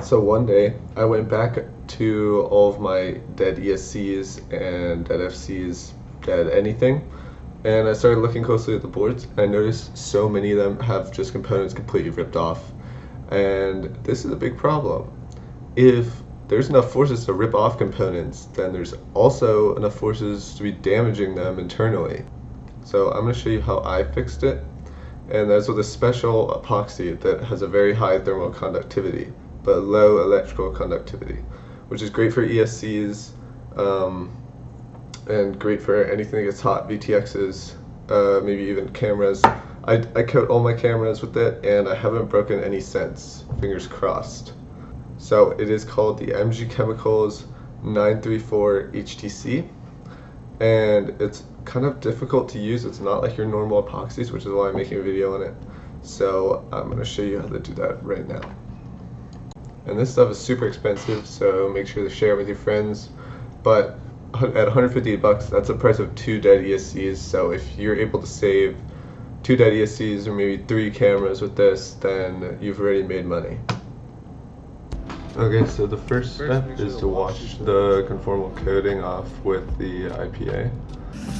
So one day I went back to all of my dead ESCs and dead FCs, dead anything, and I started looking closely at the boards. I noticed so many of them have just components completely ripped off. And this is a big problem. If there's enough forces to rip off components, then there's also enough forces to be damaging them internally. So I'm going to show you how I fixed it, and that's with a special epoxy that has a very high thermal conductivity but low electrical conductivity, which is great for ESCs and great for anything that gets hot, VTXs, maybe even cameras. I coat all my cameras with it, and I haven't broken any since, fingers crossed. So it is called the MG Chemicals 934 HTC, and it's kind of difficult to use. It's not like your normal epoxies, which is why I'm making a video on it. So I'm going to show you how to do that right now. And this stuff is super expensive, so make sure to share it with your friends. But at 150 bucks, that's the price of 2 dead ESCs. So if you're able to save 2 dead ESCs or maybe 3 cameras with this, then you've already made money. Okay, so the first step is to wash the conformal coating off with the IPA.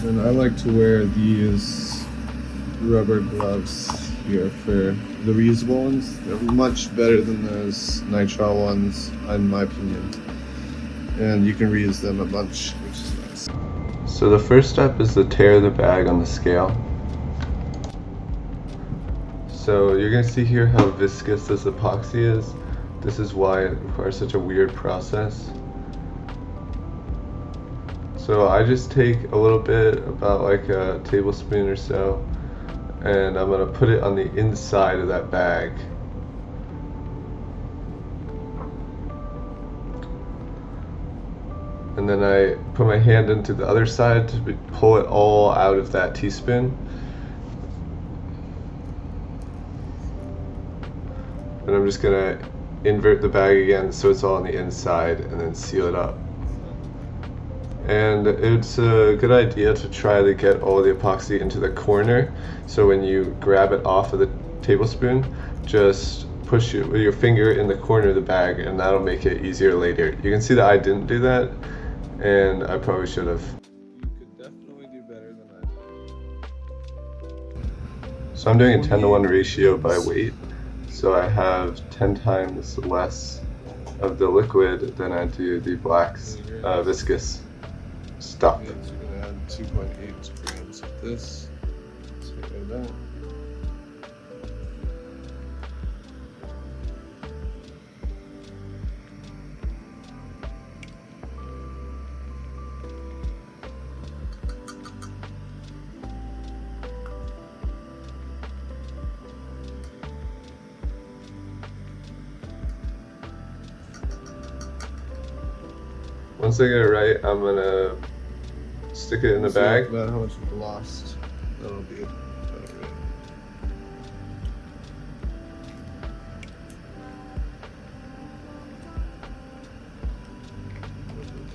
And I like to wear these rubber gloves here for the reusable ones. They're much better than those nitrile ones, in my opinion. And you can reuse them a bunch, which is nice. So the first step is to tear the bag on the scale. So you're going to see here how viscous this epoxy is. This is why it requires such a weird process. So I just take a little bit, about like a tablespoon or so, and I'm going to put it on the inside of that bag. And then I put my hand into the other side to pull it all out of that teaspoon. And I'm just going to invert the bag again so it's all on the inside and then seal it up. And it's a good idea to try to get all the epoxy into the corner, so when you grab it off of the tablespoon, just push it with your finger in the corner of the bag, and that'll make it easier later. You can see that I didn't do that, and I probably should have. You could definitely do better than I did. So I'm doing a 10-to-1 ratio by weight, so I have 10 times less of the liquid than I do the black viscous stuff. So you're going to add 2.8 grams of this. So you do that. Once I get it right, I'm gonna stick it in the bag. About how much we've lost. That'll be about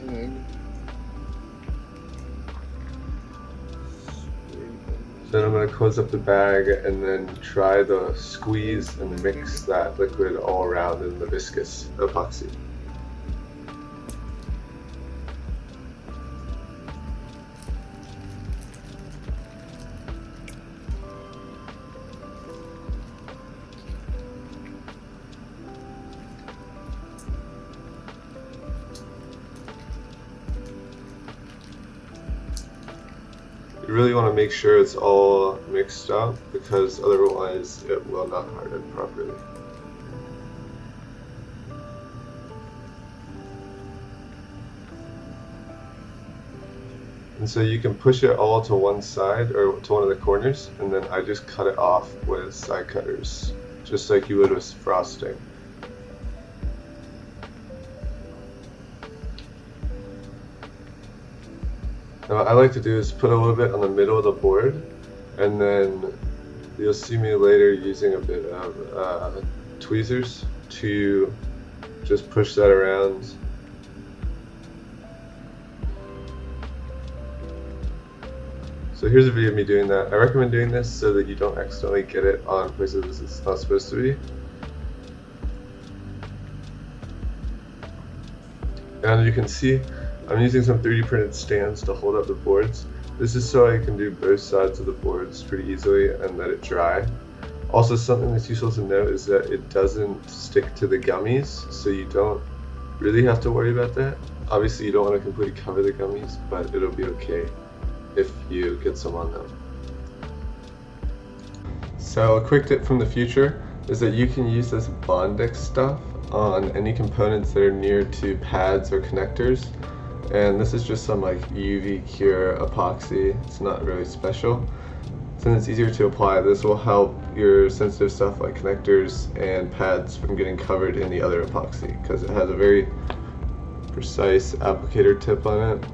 right. Then I'm going to close up the bag and then try to squeeze and mix that liquid all around in the viscous epoxy. You really want to make sure it's all mixed up, because otherwise it will not harden properly. And so you can push it all to one side or to one of the corners, and then I just cut it off with side cutters, just like you would with frosting. Now what I like to do is put a little bit on the middle of the board, and then you'll see me later using a bit of tweezers to just push that around. So here's a video of me doing that. I recommend doing this so that you don't accidentally get it on places it's not supposed to be. And you can see I'm using some 3D printed stands to hold up the boards. This is so I can do both sides of the boards pretty easily and let it dry. Also, something that's useful to note is that it doesn't stick to the gummies, so you don't really have to worry about that. Obviously, you don't want to completely cover the gummies, but it'll be okay if you get some on them. So a quick tip from the future is that you can use this Bondex stuff on any components that are near to pads or connectors. And this is just some like UV cure epoxy. It's not really special. Since it's easier to apply, this will help your sensitive stuff like connectors and pads from getting covered in the other epoxy because it has a very precise applicator tip on it.